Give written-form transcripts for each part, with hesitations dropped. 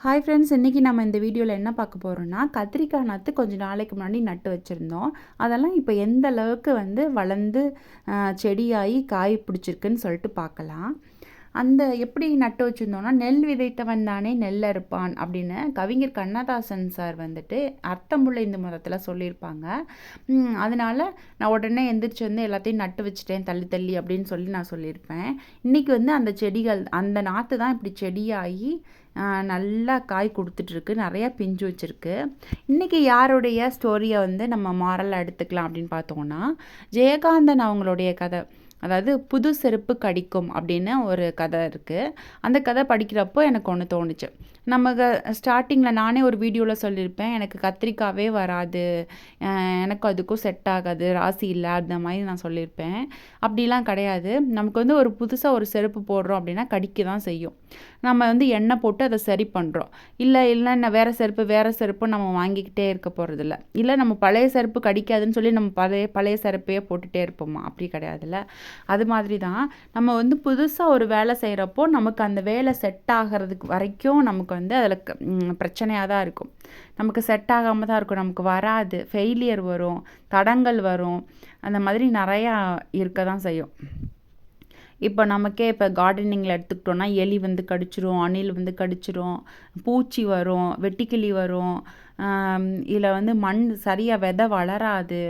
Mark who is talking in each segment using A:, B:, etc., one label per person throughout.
A: Hi friends, இன்றைக்கி நம்ம இந்த வீடியோவில் என்ன பார்க்க போகிறோம்னா, கத்திரிக்காய் நாற்று கொஞ்சம் நாளைக்கு முன்னாடி நட்டு வச்சுருந்தோம். அதெல்லாம் இப்போ எந்த அளவுக்கு வளர்ந்து செடியாகி காய் பிடிச்சிருக்குன்னு சொல்லிட்டு பார்க்கலாம். அந்த எப்படி நட்டு வச்சுருந்தோன்னா, நெல் விதைத்தவன் தானே நெல் அறுப்பான் அப்படின்னு கவிஞர் கண்ணதாசன் சார் அர்த்தமுள்ள இந்த மதத்தில் சொல்லியிருப்பாங்க. அதனால் நான் உடனே எந்திரிச்சு எல்லாத்தையும் நட்டு வச்சுட்டேன் தள்ளி தள்ளி அப்படின்னு சொல்லி நான் சொல்லியிருப்பேன். இன்றைக்கி அந்த செடிகள் அந்த நாற்று தான் இப்படி செடியாகி நல்லா காய் கொடுத்துட்ருக்கு, நிறையா பிஞ்சு வச்சுருக்கு. இன்றைக்கி யாருடைய ஸ்டோரியை நம்ம மாரலாக எடுத்துக்கலாம் அப்படின்னு பார்த்தோன்னா, ஜெயகாந்தன் அவங்களுடைய கதை. அதாவது புது செருப்பு கடிக்கும் அப்படின்னு ஒரு கதை இருக்குது. அந்த கதை படிக்கிறப்போ எனக்கு ஒன்று தோணுச்சு. நமக்கு ஸ்டார்டிங்கில் நானே ஒரு வீடியோவில் சொல்லியிருப்பேன், எனக்கு கத்திரிக்காவே வராது, எனக்கு அதுக்கும் செட் ஆகாது, ராசி இல்லை, அந்த மாதிரி நான் சொல்லியிருப்பேன். அப்படிலாம் கிடையாது. நமக்கு ஒரு புதுசாக ஒரு செருப்பு போடுறோம் அப்படின்னா கடிக்க தான் செய்யும். நம்ம எண்ணெய் போட்டு அதை சரி பண்ணுறோம். இல்லைன்னா வேறு செருப்பு நம்ம வாங்கிக்கிட்டே இருக்க போகிறதில்ல. இல்லை நம்ம பழைய செருப்பு கடிக்காதுன்னு சொல்லி நம்ம பழைய செருப்பையே போட்டுகிட்டே இருப்போமா? அப்படி கிடையாதுல்ல. அது மாதிரி தான் நம்ம புதுசாக ஒரு வேலை செய்கிறப்போ நமக்கு அந்த வேலை செட் ஆகிறதுக்கு வரைக்கும் நமக்கு அதில் பிரச்சனையாக தான் இருக்கும். நமக்கு செட் ஆகாமல் தான் இருக்கும். நமக்கு வராது, ஃபெயிலியர் வரும், தடங்கள் வரும், அந்த மாதிரி நிறையா இருக்க தான் செய்யும். இப்போ நமக்கே இப்போ கார்டனிங்கில் எடுத்துக்கிட்டோன்னா, எலி கடிச்சிரும், அணில் கடிச்சிரும், பூச்சி வரும், வெட்டுக்கிளி வரும், இதில் மண் சரியாக விதை வளராது,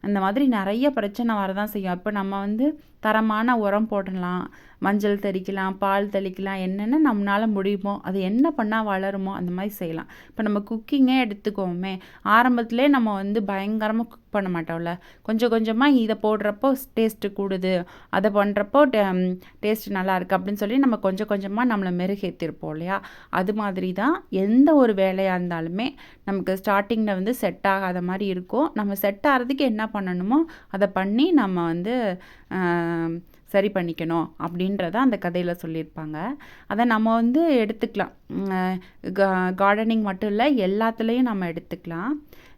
A: அந்த மாதிரி நிறைய பிரச்சனை வரதான் செய்யும். அப்போ நம்ம தரமான உரம் போடலாம், மஞ்சள் தெளிக்கலாம், பால் தெளிக்கலாம், என்னென்ன நம்மளால் முடியுமோ அது என்ன பண்ணால் வளருமோ அந்த மாதிரி செய்யலாம். இப்போ நம்ம குக்கிங்கே எடுத்துக்கோமே, ஆரம்பத்திலே நம்ம பயங்கரமாக குக் பண்ண மாட்டோம்ல. கொஞ்சம் கொஞ்சமாக இதை போடுறப்போ டேஸ்ட்டு கூடுது, அதை பண்ணுறப்போ டேஸ்ட் நல்லா இருக்குது அப்படின்னு சொல்லி நம்ம கொஞ்சம் கொஞ்சமாக நம்மளை மெருகேற்றிருப்போம் இல்லையா? அது மாதிரி தான் எந்த ஒரு வேலையாக இருந்தாலுமே நமக்கு ஸ்டார்டிங்கில் செட் ஆகாத மாதிரி இருக்கும். நம்ம செட் ஆகிறதுக்கு என்ன பண்ணணுமோ அதை பண்ணி நம்ம சரி பண்ணிக்கணும் அப்படின்றத அந்த கதையில் சொல்லியிருப்பாங்க. அதை நம்ம எடுத்துக்கலாம். கார்டனிங் மட்டும் இல்லை, எல்லாத்துலேயும் நம்ம எடுத்துக்கலாம்.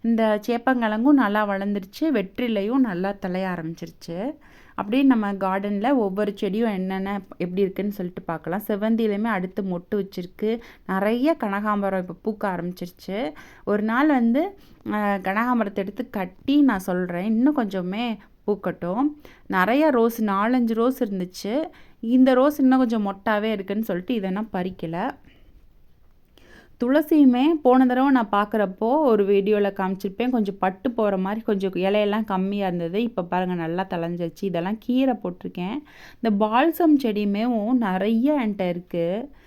A: இந்த சேப்பங்கிழங்கும் நல்லா வளர்ந்துருச்சு, வெற்றிலையும் நல்லா தலைய ஆரம்பிச்சிருச்சு. அப்படியே நம்ம கார்டனில் ஒவ்வொரு செடியும் என்னென்ன எப்படி இருக்குதுன்னு சொல்லிட்டு பார்க்கலாம். செவ்வந்தியிலையுமே அடுத்து மொட்டு வச்சுருக்கு, நிறைய கனகாம்பரம் இப்போ பூக்க ஆரம்பிச்சிருச்சு. ஒரு நாள் கனகாம்பரத்தை எடுத்து கட்டி நான் சொல்கிறேன், இன்னும் கொஞ்சமே பூக்கட்டும். நிறைய ரோஸ், 4-5 ரோஸ் இருந்துச்சு. இந்த ரோஸ் இன்னும் கொஞ்சம் மொட்டாவே இருக்குதுன்னு சொல்லிட்டு இதை நான் பறிக்கலை. துளசியுமே போன தடவை நான் பார்க்குறப்போ ஒரு வீடியோவில் காமிச்சிருப்பேன், கொஞ்சம் பட்டு போகிற மாதிரி கொஞ்சம் இலையெல்லாம் கம்மியாக இருந்தது. இப்போ பாருங்கள் நல்லா தளைஞ்சிருச்சு. இதெல்லாம் கீரை போட்டிருக்கேன். இந்த பால்சம் செடியுமே நிறைய என்கிட்ட இருக்குது.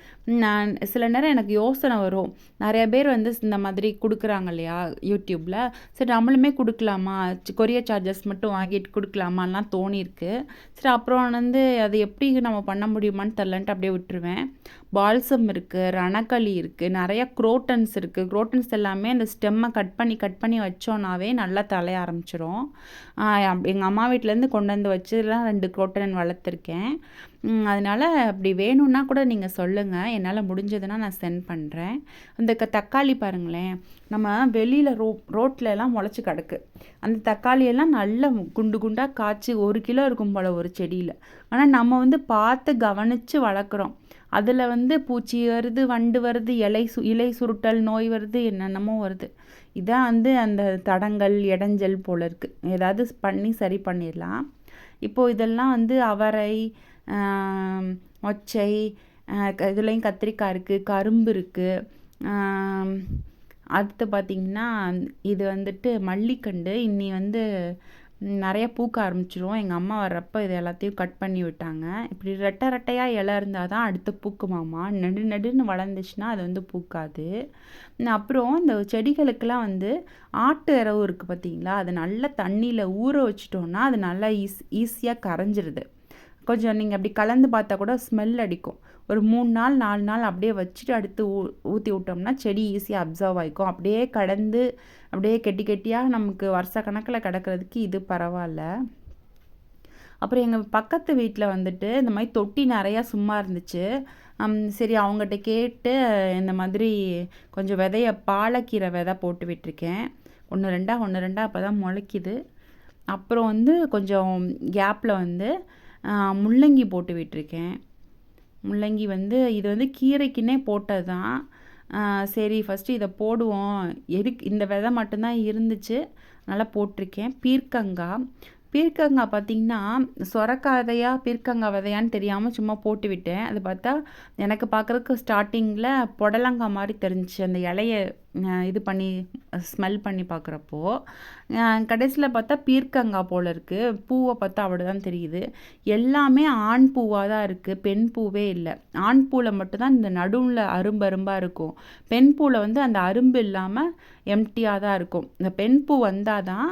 A: நான் சில நேரம் எனக்கு யோசனை வரும், நிறைய பேர் இந்த மாதிரி கொடுக்குறாங்க இல்லையா யூடியூப்பில், சரி நம்மளுமே கொடுக்கலாமா, கொரியர் சார்ஜஸ் மட்டும் வாங்கிட்டு கொடுக்கலாமான்லாம் தோணியிருக்கு. சரி அப்புறம் அது எப்படி நம்ம பண்ண முடியுமான்னு தெரிலன்ட்டு அப்படியே விட்டுருவேன். பால்சம் இருக்குது, ரணக்களி இருக்குது, நிறைய குரோட்டன்ஸ் இருக்குது. குரோட்டன்ஸ் எல்லாமே அந்த ஸ்டெம்மை கட் பண்ணி வச்சோன்னாவே நல்லா தலைய ஆரம்பிச்சிரும். எங்கள் அம்மா வீட்டிலேருந்து கொண்டு வச்சுலாம் 2 குரோட்டன் வளர்த்துருக்கேன். அதனால் அப்படி வேணும்னா கூட நீங்கள் சொல்லுங்கள், என்னால் முடிஞ்சதுன்னா நான் சென்ட் பண்ணுறேன். அந்த தக்காளி பாருங்களேன், நம்ம வெளியில் ரோட்லலாம் முளைச்சி கிடக்கு. அந்த தக்காளியெல்லாம் நல்ல குண்டு குண்டாக காய்ச்சி 1 கிலோ இருக்கும் போல் ஒரு செடியில். ஆனால் நம்ம பார்த்து கவனித்து வளர்க்குறோம். அதில் பூச்சி வருது, வண்டு வருது, இலை சுருட்டல் நோய் வருது, என்னென்னமோ வருது. இதான் அந்த தடங்கள் இடைஞ்சல் போல் இருக்குது. ஏதாவது பண்ணி சரி பண்ணிடலாம். இப்போது இதெல்லாம் அவரை, மொச்சை, இதுலேயும் கத்திரிக்காய் இருக்குது, கரும்பு இருக்குது. அடுத்து பார்த்திங்கன்னா இது மல்லிக்கண்டு இன்னி நிறைய பூக்க ஆரம்பிச்சிரும். எங்கள் அம்மா வர்றப்போ இது எல்லாத்தையும் கட் பண்ணி விட்டாங்க. இப்படி ரெட்டையாக இலை இருந்தால் தான் அடுத்து பூக்குமாமா. நடுன்னு வளர்ந்துச்சுன்னா அது பூக்காது. அப்புறம் இந்த செடிகளுக்கெல்லாம் ஆட்டு இரவு இருக்குது பார்த்தீங்களா, அது நல்லா தண்ணியில் ஊற வச்சிட்டோன்னா அது நல்லா ஈஸியாக கரைஞ்சிருது. கொஞ்சம் நீங்கள் அப்படி கலந்து பார்த்தா கூட ஸ்மெல் அடிக்கும். ஒரு 3 நாள் 4 நாள் அப்படியே வச்சுட்டு அடுத்து ஊற்றி விட்டோம்னா செடி ஈஸியாக அப்சர்வ் ஆகிக்கும். அப்படியே கடந்து அப்படியே கெட்டியாக நமக்கு வருஷ கணக்கில் கிடக்கிறதுக்கு இது பரவாயில்ல. அப்புறம் எங்கள் பக்கத்து வீட்டில் இந்த மாதிரி தொட்டி நிறையா சும்மா இருந்துச்சு. சரி அவங்ககிட்ட கேட்டு இந்த மாதிரி கொஞ்சம் பாலக்கீரை விதை போட்டு விட்டுருக்கேன். 1-2 அப்போ தான் முளைக்குது. அப்புறம் கொஞ்சம் கேப்பில் முள்ளங்கி போட்டு விட்டுருக்கேன். முள்ளங்கி இது கீரைக்குன்னே போட்டது தான். சரி ஃபஸ்ட்டு இதை போடுவோம். இந்த விதை மட்டும்தான் இருந்துச்சு, அதனால் போட்டிருக்கேன். பீர்க்கங்காய் பார்த்திங்கன்னா சொரக்காய் பீர்க்கங்காய் விதையான்னு தெரியாமல் சும்மா போட்டு விட்டேன். அது பார்த்தா எனக்கு பார்க்குறதுக்கு ஸ்டார்டிங்கில் புடலங்காய் மாதிரி தெரிஞ்சிச்சு. அந்த இலைய இது பண்ணி ஸ்மெல் பண்ணி பார்க்குறப்போ கடைசியில் பார்த்தா பீர்க்கங்காய் போல் இருக்குது. பூவை பார்த்தா அப்படி தான் தெரியுது. எல்லாமே ஆண் பூவாக தான் இருக்குது, பெண் பூவே இல்லை. ஆண் பூவில் மட்டும்தான் இந்த நடுவில் அரும்பாக இருக்கும். பெண் பூவில் வந்து அந்த அரும்பு இல்லாமல் எம்டியாக தான் இருக்கும். இந்த பெண் பூ வந்தால் தான்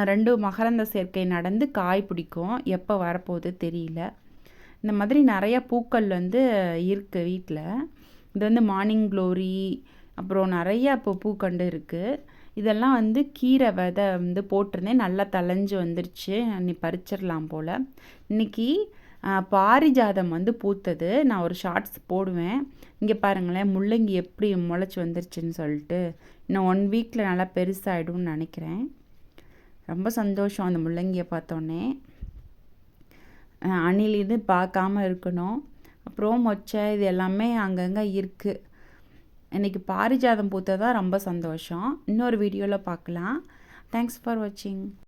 A: 2 மகரந்த சேர்க்கை நடந்து காய் பிடிக்கும். எப்போ வரப்போகுது தெரியல. இந்த மாதிரி நிறைய பூக்கள் வந்து இருக்குது வீட்டில். இது வந்து மார்னிங் க்ளோரி, அப்புறம் நிறையா இப்போ பூக்கண்டு இருக்குது. இதெல்லாம் வந்து கீரை விதை வந்து போட்டிருந்தேன், நல்லா தளைஞ்சு வந்துருச்சு. நீ பறிச்சிடலாம் போல். இன்றைக்கி பாரிஜாதம் வந்து பூத்தது. நான் ஒரு ஷார்ட்ஸ் போடுவேன். இங்கே பாருங்களேன், முள்ளங்கி எப்படி முளைச்சி வந்துருச்சுன்னு சொல்லிட்டு. இன்னும் 1 வீக்கில் நல்லா பெருசாகிடும்னு நினைக்கிறேன். ரொம்ப சந்தோஷம் அந்த முள்ளங்கியை பார்த்தோன்னே. அணில் இது பார்க்காம இருக்கணும். அப்புறம் மொச்சை இது எல்லாமே அங்கங்கே இருக்குது. இன்றைக்கி பாரிஜாதம் பூத்ததான் ரொம்ப சந்தோஷம். இன்னொரு வீடியோவில் பார்க்கலாம். தேங்க்ஸ் ஃபார் வாட்சிங்.